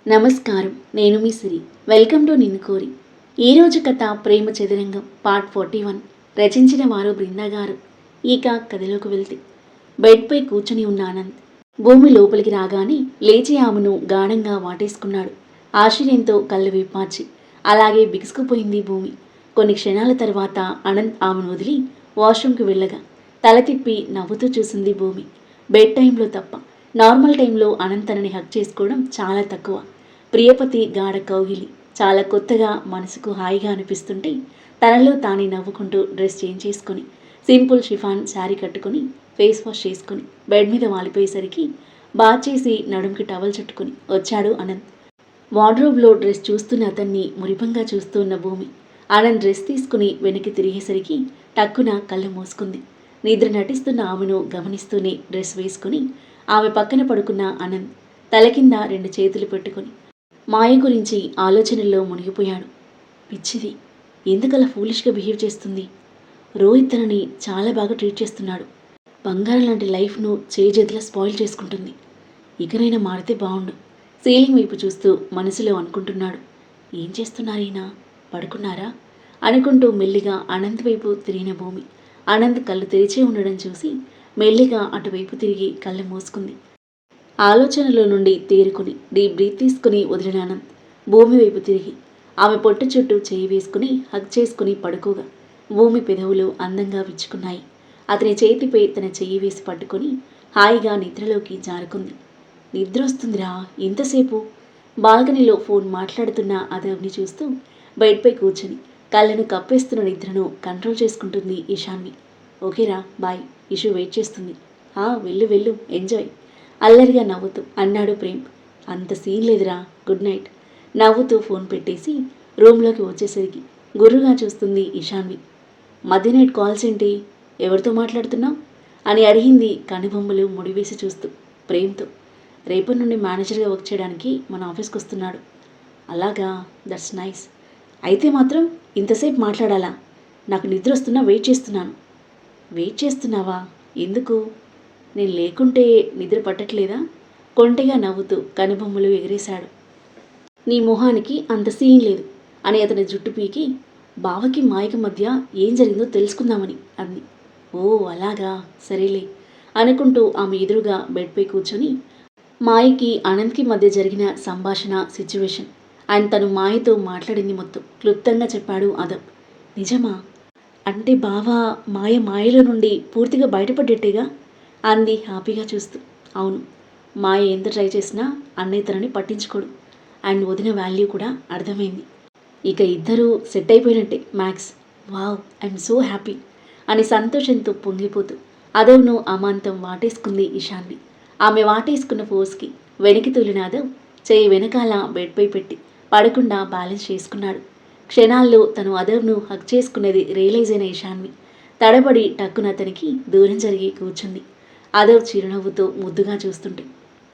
నమస్కారం. నేను మీ సిరి. Welcome to నిన్ను కోరి. ఈరోజు కథ ప్రేమ చదరంగం పార్ట్ 41. రచించిన వారు బృందా గారు. ఇక కథలోకి వెళ్తే బెడ్పై కూర్చుని ఉన్న ఆనంద్ భూమి లోపలికి రాగానే లేచి ఆమెను గాఢంగా వాటేసుకున్నాడు. ఆశ్చర్యంతో కళ్ళు విప్పార్చి అలాగే బిగుసుకుపోయింది భూమి. కొన్ని క్షణాల తర్వాత అనంత్ ఆమెను వదిలి వాష్రూమ్కి వెళ్ళగా తల తిప్పి నవ్వుతూ చూసింది భూమి. బెడ్ టైంలో తప్ప నార్మల్ టైంలో అనంత్ తనని హక్ చేసుకోవడం చాలా తక్కువ. ప్రియపతి గాఢ కౌగిలి చాలా కొత్తగా, మనసుకు హాయిగా అనిపిస్తుంటే తనలో తానే నవ్వుకుంటూ డ్రెస్ చేంజ్ చేసుకొని సింపుల్ షిఫాన్ శారీ కట్టుకొని ఫేస్ వాష్ చేసుకొని బెడ్ మీద వాలిపోయేసరికి బాత్ చేసి నడుంకి టవల్ చుట్టుకొని వచ్చాడు అనంత్. వార్డ్రోబ్లో డ్రెస్ చూస్తున్న అతన్ని మురిపంగా చూస్తూ ఉన్న భూమి ఆనంద్ డ్రెస్ తీసుకుని వెనక్కి తిరిగేసరికి టక్కున కళ్ళు మూసుకుంది. నిద్ర నటిస్తున్న ఆమెను గమనిస్తూనే డ్రెస్ వేసుకుని ఆమె పక్కన పడుకున్న అనంత్ తల కింద రెండు చేతులు పెట్టుకొని మాయ గురించి ఆలోచనల్లో మునిగిపోయాడు. పిచ్చిది, ఎందుకలా ఫూలిష్గా బిహేవ్ చేస్తుంది? రోహిత్ తనని చాలా బాగా ట్రీట్ చేస్తున్నాడు. బంగారం లాంటి లైఫ్ను చేజేతిలా స్పాయిల్ చేసుకుంటుంది. ఇకనైనా మారితే బాగుండు. సీలింగ్ వైపు చూస్తూ మనసులో అనుకుంటున్నాడు. ఏం చేస్తున్నారైనా? పడుకున్నారా అనుకుంటూ మెల్లిగా అనంత్ వైపు తిరిగిన భూమి అనంత్ కళ్ళు తెరిచే ఉండడం చూసి మెల్లిగా అటువైపు తిరిగి కళ్ళు మూసుకుంది. ఆలోచనలో నుండి తేరుకుని డీప్ బ్రీత్ తీసుకుని వదిలిన అనంత్ భూమి వైపు తిరిగి ఆమె పొట్టు చుట్టూ చేయి వేసుకుని హగ్ చేసుకుని పడుకోగా భూమి పెదవులు అందంగా విచ్చుకున్నాయి. అతని చేతిపై తన చెయ్యి వేసి పట్టుకొని హాయిగా నిద్రలోకి జారుకుంది. నిద్ర వస్తుందిరా, ఎంతసేపు? బాల్కనీలో ఫోన్ మాట్లాడుతున్న అదవ్ని చూస్తూ బెడ్పై కూర్చుని కళ్ళను కప్పేస్తున్న నిద్రను కంట్రోల్ చేసుకుంటుంది ఇషాన్వి. ఓకేరా, బాయ్. ఇషు వెయిట్ చేస్తుంది. వెళ్ళు వెళ్ళు, ఎంజాయ్. అల్లరిగా నవ్వుతూ అన్నాడు ప్రేమ్. అంత సీన్ లేదురా, గుడ్ నైట్. నవ్వుతూ ఫోన్ పెట్టేసి రూమ్లోకి వచ్చేసరికి గుర్రుగా చూస్తుంది ఇషాన్వి. మధ్య నైట్ కాల్స్ ఏంటి? ఎవరితో మాట్లాడుతున్నావు అని అడిగింది కనుబొమ్మలు ముడివేసి చూస్తూ ప్రేమ్తో. రేపటి నుండి మేనేజర్గా వర్క్ చేయడానికి మన ఆఫీస్కి వస్తున్నాడు. అలాగా, దట్స్ నైస్. అయితే మాత్రం ఇంతసేపు మాట్లాడాలా? నాకు నిద్ర వస్తున్నా వెయిట్ చేస్తున్నాను. వెయిట్ చేస్తున్నావా? ఎందుకు? నేను లేకుంటే నిద్ర పట్టట్లేదా? కొంటెగా నవ్వుతూ కనుబొమ్మలు ఎగిరేశాడు. నీ మొహానికి అంత సీన్ లేదు అని అతని జుట్టు పీకి బావకి మాయకి మధ్య ఏం జరిగిందో తెలుసుకుందామని అంది. ఓ అలాగా, సరేలే అనుకుంటూ ఆమె ఎదురుగా బెడ్పై కూర్చొని మాయకి అనంత్కి మధ్య జరిగిన సంభాషణ, సిచ్యువేషన్ అండ్ తను మాయతో మాట్లాడింది మొత్తం క్లుప్తంగా చెప్పాడు అదబ్. నిజమా? అంటే బావ మాయలో నుండి పూర్తిగా బయటపడ్డట్టేగా అంది హ్యాపీగా చూస్తూ. అవును, మాయ ఎంత ట్రై చేసినా అన్నయ్య తనని పట్టించుకోడు అండ్ వదిన వాల్యూ కూడా అర్థమైంది. ఇక ఇద్దరూ సెట్ అయిపోయినట్టే max. Wow, I'm so happy అని సంతోషంతో పొంగిపోతూ అదవ్ను అమాంతం వాటేసుకుంది ఇషాన్వి. ఆమె వాటేసుకున్న ఫోర్స్కి వెనక్కి తూలిన అదవ్ చేయి వెనకాల బెడ్పై పెట్టి పడకుండా బ్యాలెన్స్ చేసుకున్నాడు. క్షణాల్లో తను అదవ్ను హక్ చేసుకునేది రియలైజ్ అయిన ఇషాన్వి తడబడి టక్కున అతనికి దూరం జరిగి కూర్చుంది. అదవ్ చిరునవ్వుతో ముద్దుగా చూస్తుంటే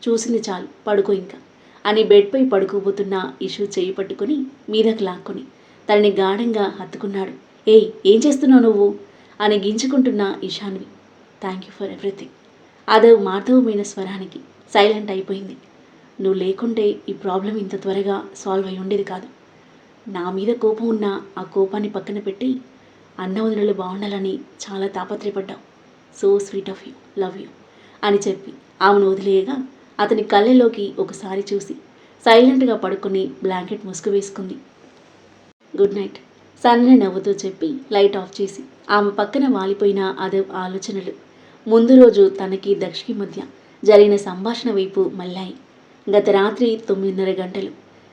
చూసింది చాలు, పడుకో ఇంకా అని బెడ్పై పడుకోబోతున్న ఇషు చేయి పట్టుకుని మీదకు లాక్కొని తనని గాఢంగా హత్తుకున్నాడు. ఏయ్, ఏం చేస్తున్నావు నువ్వు అని గింజుకుంటున్న Ishanvi. Thank you for everything. Adav మార్ధవమైన స్వరానికి సైలెంట్ అయిపోయింది. నువ్వు లేకుంటే ఈ ప్రాబ్లం ఇంత త్వరగా సాల్వ్ అయి ఉండేది కాదు. నా మీద కోపం ఉన్న ఆ కోపాన్ని పక్కన పెట్టి అన్న వదినలు బాగుండాలని చాలా తాపత్రయపడ్డావు. So sweet of you, love you అని చెప్పి ఆమెను వదిలేయగా అతని కళ్ళలోకి ఒకసారి చూసి సైలెంట్గా పడుకొని బ్లాంకెట్ ముసుగు వేసుకుంది. గుడ్ నైట్ సన్నని నవ్వుతూ చెప్పి లైట్ ఆఫ్ చేసి ఆమె పక్కన వాలిపోయిన అదవ్ ఆలోచనలు ముందు రోజు తనకి దక్షకి మధ్య జరిగిన సంభాషణ వైపు మళ్ళాయి. గత రాత్రి 9:30 గంటలు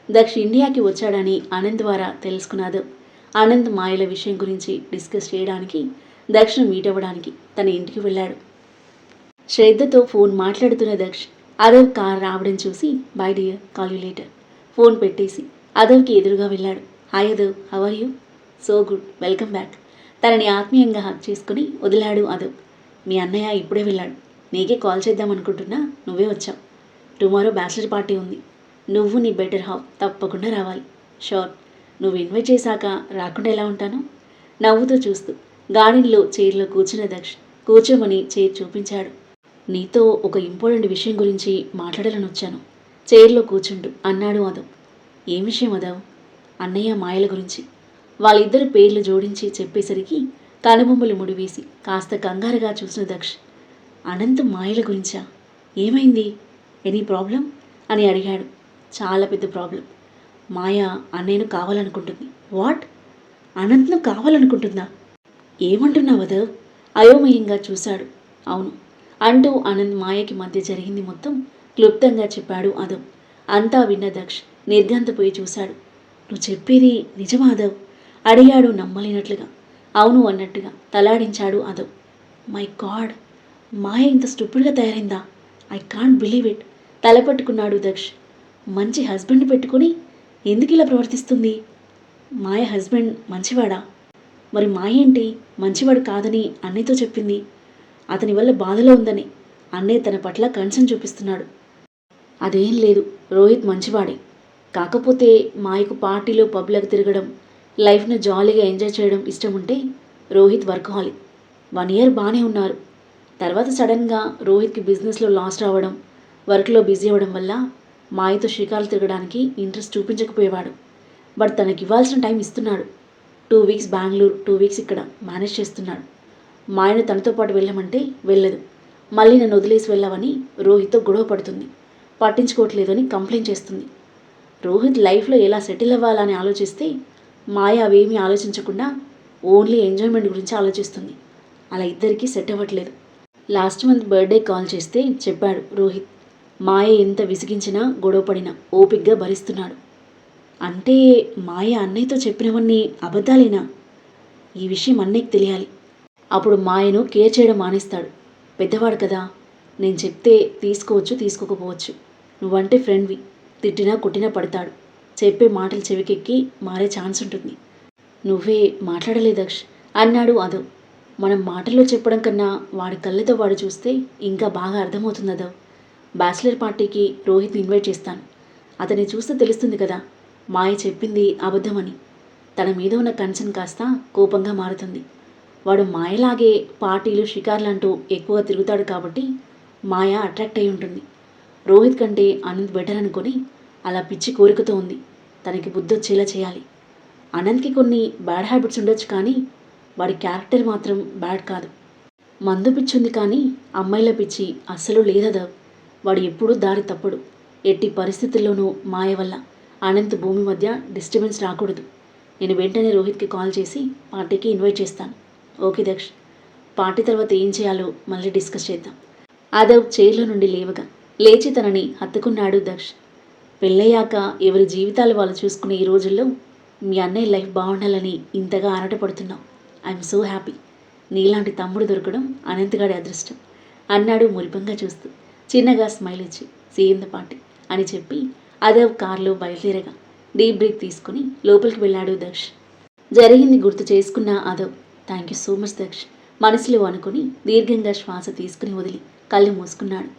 దక్ష్ ఇండియాకి వచ్చాడని ఆనంద్ ద్వారా తెలుసుకున్న అదవ్ ఆనంద్ మాయల విషయం గురించి డిస్కస్ చేయడానికి దక్షను మీట్ అవ్వడానికి తన ఇంటికి వెళ్ళాడు. శ్రద్ధతో ఫోన్ మాట్లాడుతున్న దక్ష్ అదవ్ కార్ రావడం చూసి bye dear, call you later phone పెట్టేసి అదవ్కి ఎదురుగా వెళ్ళాడు. Hi Adav, how are you? So good, welcome back. తనని ఆత్మీయంగా హక్ చేసుకుని వదిలాడు అదవ్. మీ అన్నయ్య ఇప్పుడే వెళ్ళాడు. నీకే కాల్ చేద్దాం అనుకుంటున్నా, నువ్వే వచ్చావు. టుమారో బ్యాచిలర్ పార్టీ ఉంది. నువ్వు నీ బెటర్ హాఫ్ తప్పకుండా రావాలి. షూర్. నువ్వు ఇన్వైట్ చేశాక రాకుండా ఎలా ఉంటాను? నవ్వుతూ చూస్తూ గార్డెన్లో చైర్లో కూర్చున్న దక్ష్ కూర్చోమని చైర్ చూపించాడు. నీతో ఒక ఇంపార్టెంట్ విషయం గురించి మాట్లాడాలని వచ్చాను. చైర్లో కూర్చుంటూ అన్నాడు అదవ్. ఏం విషయం అదవ్? అన్నయ్య మాయల గురించి. వాళ్ళిద్దరు పేర్లు జోడించి చెప్పేసరికి కనుబొమ్మలు ముడివేసి కాస్త కంగారుగా చూసిన దక్ష్. అనంత్ మాయల గురించా? ఏమైంది? ఎనీ ప్రాబ్లం అని అడిగాడు. చాలా పెద్ద ప్రాబ్లం. మాయ అన్నయ్యను కావాలనుకుంటుంది. వాట్? అనంత్ను కావాలనుకుంటుందా? ఏమంటున్నావు అదవ్? అయోమయంగా చూశాడు. అవును అంటూ అనంత్ మాయకి మధ్య జరిగింది మొత్తం క్లుప్తంగా చెప్పాడు అదవ్. అంతా విన్న దక్ష్ నిర్ఘాంతపోయి చూశాడు. నువ్వు చెప్పేది నిజమా అదవ్? అడిగాడు నమ్మలేనట్లుగా. అవును అన్నట్టుగా తలాడించాడు అదవ్. మై గాడ్, మాయ ఇంత స్టూపిడ్గా తయారైందా? ఐ కాంట్ బిలీవ్ ఇట్ తలపట్టుకున్నాడు దక్ష్. మంచి హస్బెండ్ పెట్టుకుని ఎందుకు ఇలా ప్రవర్తిస్తుంది? మాయ హస్బెండ్ మంచివాడా? మరి మాయ ఏంటి మంచివాడు కాదని అన్నయ్యతో చెప్పింది? అతని వల్ల బాధలో ఉందని అన్నయ్య తన పట్ల కన్సర్న్ చూపిస్తున్నాడు. అదేం లేదు, రోహిత్ మంచివాడే. కాకపోతే మాయకు పార్టీలో పబ్లకు తిరగడం, లైఫ్ను జాలీగా ఎంజాయ్ చేయడం ఇష్టం ఉంటే రోహిత్ వర్కహాలిక్. 1 ఇయర్ బాగానే ఉన్నారు. తర్వాత సడన్గా రోహిత్కి బిజినెస్లో లాస్ రావడం, వర్క్లో బిజీ అవ్వడం వల్ల మాయతో షికార్లు తిరగడానికి ఇంట్రెస్ట్ చూపించకపోయేవాడు. బట్ తనకి ఇవ్వాల్సిన టైం ఇస్తున్నాడు. 2 వీక్స్ బెంగళూరు, 2 వీక్స్ ఇక్కడ మేనేజ్ చేస్తున్నాడు. మాయను తనతో పాటు వెళ్ళమంటే వెళ్ళదు. మళ్ళీ నన్ను వదిలేసి వెళ్ళావని రోహిత్తో గొడవ పడుతుంది. పట్టించుకోవట్లేదు అని కంప్లైంట్ చేస్తుంది. రోహిత్ లైఫ్లో ఎలా సెటిల్ అవ్వాలని ఆలోచిస్తే మాయ అవేమీ ఆలోచించకుండా ఓన్లీ ఎంజాయ్మెంట్ గురించి ఆలోచిస్తుంది. అలా ఇద్దరికీ సెట్ అవ్వట్లేదు. లాస్ట్ మంత్ బర్త్డే కాల్ చేస్తే చెప్పాడు రోహిత్. మాయ ఎంత విసిగించినా గొడవపడినా ఓపిగ్గా భరిస్తున్నాడు. అంటే మాయ అన్నయ్యతో చెప్పినవన్నీ అబద్ధాలేనా? ఈ విషయం అన్నయ్యకి తెలియాలి. అప్పుడు మాయను కేర్ చేయడం మానేస్తాడు. పెద్దవాడు కదా, నేను చెప్తే తీసుకోవచ్చు తీసుకోకపోవచ్చు. నువ్వంటే ఫ్రెండ్వి, తిట్టినా కొట్టినా పడతాడు. చెప్పే మాటలు చెవికెక్కి మారే ఛాన్స్ ఉంటుంది. నువ్వే మాట్లాడలే దక్ష్ అన్నాడు అదవ్. మనం మాటల్లో చెప్పడం కన్నా వాడి కళ్ళతో వాడు చూస్తే ఇంకా బాగా అర్థమవుతుంది అదవ్. బ్యాచిలర్ పార్టీకి రోహిత్ని ఇన్వైట్ చేస్తాను. అతన్ని చూస్తే తెలుస్తుంది కదా మాయ చెప్పింది అబద్ధమని. తన మీద ఉన్న కన్సర్న్ కాస్త కోపంగా మారుతుంది. వాడు మాయలాగే పార్టీలు షికార్లంటూ ఎక్కువగా తిరుగుతాడు కాబట్టి మాయ అట్రాక్ట్ అయి ఉంటుంది. రోహిత్ కంటే అనంత్ బెటర్ అనుకొని అలా పిచ్చి కోరికతో ఉంది. తనకి బుద్ధొచ్చేలా చేయాలి. అనంత్కి కొన్ని బ్యాడ్ హ్యాబిట్స్ ఉండొచ్చు కానీ వాడి క్యారెక్టర్ మాత్రం బ్యాడ్ కాదు. మందు పిచ్చి ఉంది కానీ అమ్మాయిల పిచ్చి అస్సలు లేదదా. వాడు ఎప్పుడూ దారి తప్పడు. ఎట్టి పరిస్థితుల్లోనూ మాయ వల్ల అనంత్ భూమి మధ్య డిస్టర్బెన్స్ రాకూడదు. నేను వెంటనే రోహిత్కి కాల్ చేసి పార్టీకి ఇన్వైట్ చేస్తాను. ఓకే దక్ష్, పార్టీ తర్వాత ఏం చేయాలో మళ్ళీ డిస్కస్ చేద్దాం. అదవ్ చైర్లో నుండి లేచి తనని హత్తుకున్నాడు దక్ష్. పెళ్ళయ్యాక ఎవరి జీవితాలు వాళ్ళు చూసుకునే ఈ రోజుల్లో మీ అన్నయ్య లైఫ్ బాగుండాలని ఇంతగా ఆరాటపడుతున్నావు. I'm so happy. నీలాంటి తమ్ముడు దొరకడం అనంతగాడి అదృష్టం అన్నాడు మురిపంగా చూస్తూ. చిన్నగా స్మైల్ ఇచ్చి సీఎం ద పార్టీ అని చెప్పి అదవ్ కారులో బయలుదేరగా డీప్ బ్రీత్ తీసుకుని లోపలికి వెళ్ళాడు దక్ష్. జరిగింది గుర్తు చేసుకున్న Adav thank you so much Daksh మనసులో అనుకుని దీర్ఘంగా శ్వాస తీసుకుని వదిలి కళ్ళు మూసుకున్నాడు.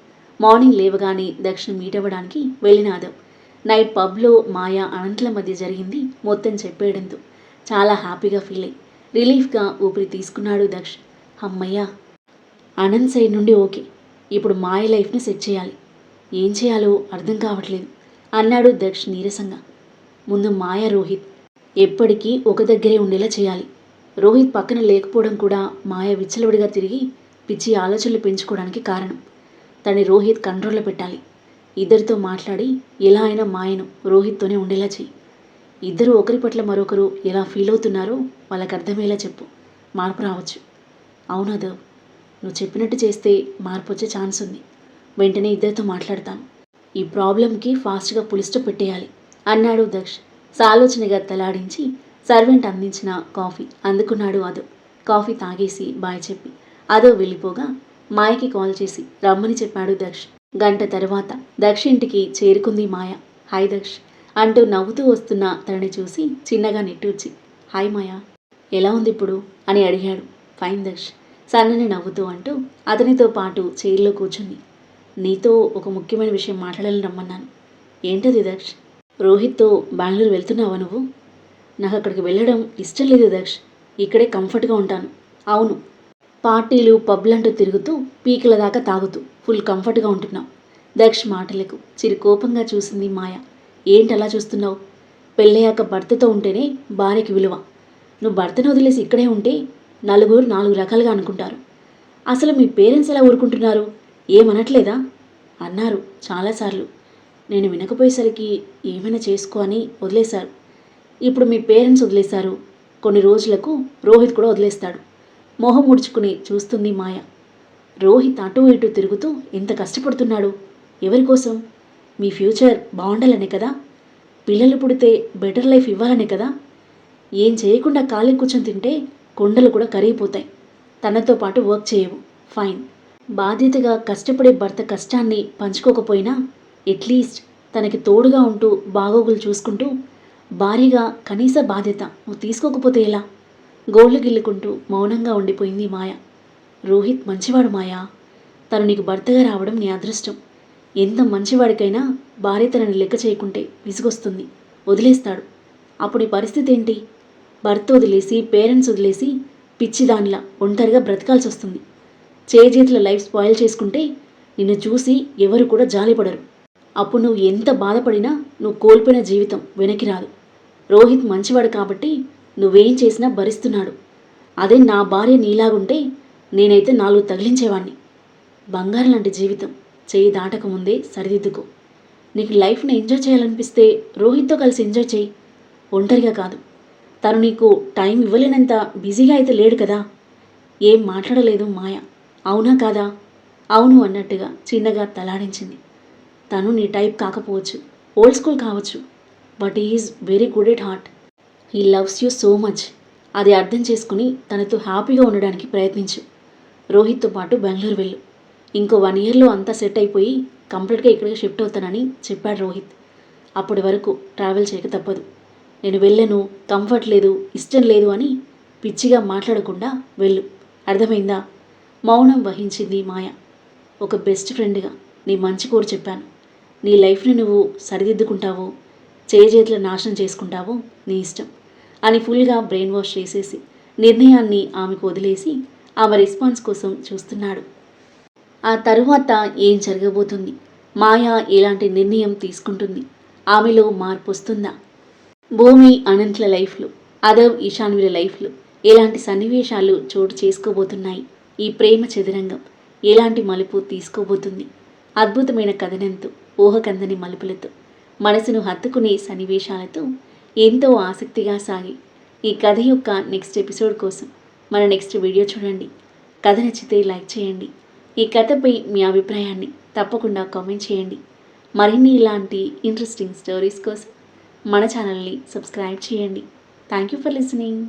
మార్నింగ్ లేవగానే దక్షిణ మీట్ అవ్వడానికి వెళ్ళిన అదవ్ నైట్ పబ్లో మాయా అనంతల మధ్య జరిగింది మొత్తం చెప్పేయడంతో చాలా హ్యాపీగా ఫీల్ అయ్యి రిలీఫ్గా ఊపిరి తీసుకున్నాడు దక్ష్. అమ్మయ్యా, అనంత్ సైడ్ నుండి ఓకే. ఇప్పుడు మాయ లైఫ్ని సెట్ చేయాలి. ఏం చేయాలో అర్థం కావట్లేదు అన్నాడు దక్ష్ నీరసంగా. ముందు మాయ రోహిత్ ఎప్పటికీ ఒక దగ్గరే ఉండేలా చేయాలి. రోహిత్ పక్కన లేకపోవడం కూడా మాయ విచ్చలవిడిగా తిరిగి పిచ్చి ఆలోచనలు పెంచుకోవడానికి కారణం. తనని రోహిత్ కంట్రోల్లో పెట్టాలి. ఇద్దరితో మాట్లాడి ఎలా అయినా మాయను రోహిత్తోనే ఉండేలా చెయ్యి. ఇద్దరు ఒకరి పట్ల మరొకరు ఎలా ఫీల్ అవుతున్నారో వాళ్ళకి అర్థమయ్యేలా చెప్పు. మార్పు రావచ్చు. అవునదో, నువ్వు చెప్పినట్టు చేస్తే మార్పు వచ్చే ఛాన్స్ ఉంది. వెంటనే ఇద్దరితో మాట్లాడతాను. ఈ ప్రాబ్లంకి ఫాస్ట్గా పులిస్టప్ పెట్టేయాలి అన్నాడు దక్ష్. సాలోచనగా తలాడించి సర్వెంట్ అందించిన కాఫీ అందుకున్నాడు అదో. కాఫీ తాగేసి బాయ్ చెప్పి అదో వెళ్ళిపోగా మాయకి కాల్ చేసి రమ్మని చెప్పాడు దక్ష్. గంట తర్వాత దక్ష్ ఇంటికి చేరుకుంది మాయ. హాయ్ దక్ష్ అంటూ నవ్వుతూ వస్తున్న తనని చూసి చిన్నగా నిట్టూర్చి హాయ్ మాయా, ఎలా ఉంది ఇప్పుడు అని అడిగాడు. ఫైన్ దక్ష్ సన్నని నవ్వుతూ అంటూ అతనితో పాటు చైర్లో కూర్చుంది. నీతో ఒక ముఖ్యమైన విషయం మాట్లాడాలని రమ్మన్నాను. ఏంటది దక్ష్? రోహిత్తో బెంగళూరు వెళ్తున్నావా నువ్వు? నాకు అక్కడికి వెళ్ళడం ఇష్టం లేదు దక్ష్. ఇక్కడే కంఫర్ట్గా ఉంటాను. అవును, పార్టీలు పబ్లంటూ తిరుగుతూ పీకల దాకా తాగుతూ ఫుల్ కంఫర్ట్గా ఉంటున్నావు. దక్ష్ మాటలకు చిరుకోపంగా చూసింది మాయ. ఏంటలా చూస్తున్నావు? పెళ్ళయ్యాక భర్తతో ఉంటేనే భార్యకి విలువ. నువ్వు భర్తను వదిలేసి ఇక్కడే ఉంటే నలుగురు 4 రకాలుగా అనుకుంటారు. అసలు మీ పేరెంట్స్ ఎలా ఊరుకుంటున్నారు? ఏమనట్లేదా? అన్నారు చాలాసార్లు. నేను వినకపోయేసరికి ఏమైనా చేసుకో అని వదిలేశారు. ఇప్పుడు మీ పేరెంట్స్ వదిలేశారు. కొన్ని రోజులకు రోహిత్ కూడా వదిలేస్తాడు. మొహం ముడుచుకుని చూస్తుంది మాయ. రోహిత్ అటూ ఇటూ తిరుగుతూ ఎంత కష్టపడుతున్నాడు. ఎవరి కోసం? మీ ఫ్యూచర్ బాగుండాలనే కదా? పిల్లలు పుడితే బెటర్ లైఫ్ ఇవ్వాలనే కదా? ఏం చేయకుండా ఖాళీ కూర్చొని తింటే కొండలు కూడా కరిగిపోతాయి. తనతో పాటు వర్క్ చేయవు. ఫైన్. బాధ్యతగా కష్టపడే భర్త కష్టాన్ని పంచుకోకపోయినా అట్లీస్ట్ తనకి తోడుగా ఉంటూ బాగోగులు చూసుకుంటూ భారీగా కనీస బాధ్యత నువ్వు తీసుకోకపోతే ఎలా? గోళ్లు గిల్లుకుంటూ మౌనంగా ఉండిపోయింది మాయ. రోహిత్ మంచివాడు మాయా. తను నీకు భర్తగా రావడం నీ అదృష్టం. ఎంత మంచివాడికైనా భార్య తనని లెక్క చేయకుంటే విసుగొస్తుంది, వదిలేస్తాడు. అప్పుడు ఈ పరిస్థితి ఏంటి? భర్త వదిలేసి పేరెంట్స్ వదిలేసి పిచ్చిదానిలా ఒంటరిగా బ్రతకాల్సి వస్తుంది. చేజేతుల లైఫ్ స్పాయిల్ చేసుకుంటే నిన్ను చూసి ఎవరు కూడా జాలిపడరు. అప్పుడు నువ్వు ఎంత బాధపడినా నువ్వు కోల్పోయిన జీవితం వెనక్కి రాదు. రోహిత్ మంచివాడు కాబట్టి నువ్వేం చేసినా భరిస్తున్నాడు. అదే నా భార్య నీలాగుంటే నేనైతే 4 తగిలించేవాణ్ణి. బంగారం లాంటి జీవితం చేయి దాటకముందే సరిదిద్దుకో. నీకు లైఫ్ని ఎంజాయ్ చేయాలనిపిస్తే రోహిత్తో కలిసి ఎంజాయ్ చేయి, ఒంటరిగా కాదు. తను నీకు టైం ఇవ్వలేనంత బిజీగా అయితే లేడు కదా? ఏం మాట్లాడలేదు మాయ. అవునా కాదా? అవును అన్నట్టుగా చిన్నగా తలాడించింది. తను నీ టైప్ కాకపోవచ్చు, ఓల్డ్ స్కూల్ కావచ్చు, but is very good at heart. He loves you so much. అది అర్థం చేసుకుని తనతో హ్యాపీగా ఉండడానికి ప్రయత్నించు. రోహిత్తో పాటు బెంగళూరు వెళ్ళు. ఇంకో 1 ఇయర్లో అంతా సెట్ అయిపోయి కంప్లీట్గా ఇక్కడికి షిఫ్ట్ అవుతానని చెప్పాడు రోహిత్. అప్పటి వరకు ట్రావెల్ చేయక తప్పదు. నేను వెళ్ళను, కంఫర్ట్ లేదు, ఇష్టం లేదు అని పిచ్చిగా మాట్లాడకుండా వెళ్ళు. అర్థమైందా? మౌనం వహించింది మాయ. ఒక బెస్ట్ ఫ్రెండ్గా నీ మంచి కోరు చెప్పాను. నీ లైఫ్ని నువ్వు సరిదిద్దుకుంటావో చేతుల నాశనం చేసుకుంటావో నీ ఇష్టం అని ఫుల్గా బ్రెయిన్ వాష్ చేసేసి నిర్ణయాన్ని ఆమెకు వదిలేసి ఆమె రెస్పాన్స్ కోసం చూస్తున్నాడు. ఆ తరువాత ఏం జరగబోతుంది? మాయ ఎలాంటి నిర్ణయం తీసుకుంటుంది? ఆమెలో మార్పు వస్తుందా? భూమి అనంత్ల లైఫ్లో, అదవ్ ఈశాన్యుల లైఫ్లో ఎలాంటి సన్నివేశాలు చోటు చేసుకోబోతున్నాయి? ఈ ప్రేమ చదురంగం ఎలాంటి మలుపు తీసుకోబోతుంది? అద్భుతమైన కథనంతో, ఊహకందని మలుపులతో, మనసును హత్తుకునే సన్నివేశాలతో ఎంతో ఆసక్తిగా సాగి ఈ కథ యొక్క నెక్స్ట్ ఎపిసోడ్ కోసం మన నెక్స్ట్ వీడియో చూడండి. కథ నచ్చితే లైక్ చేయండి. ఈ కథపై మీ అభిప్రాయాన్ని తప్పకుండా కామెంట్ చేయండి. మరిన్ని ఇలాంటి ఇంట్రెస్టింగ్ స్టోరీస్ కోసం మన ఛానల్ని సబ్స్క్రైబ్ చేయండి. Thank you for listening.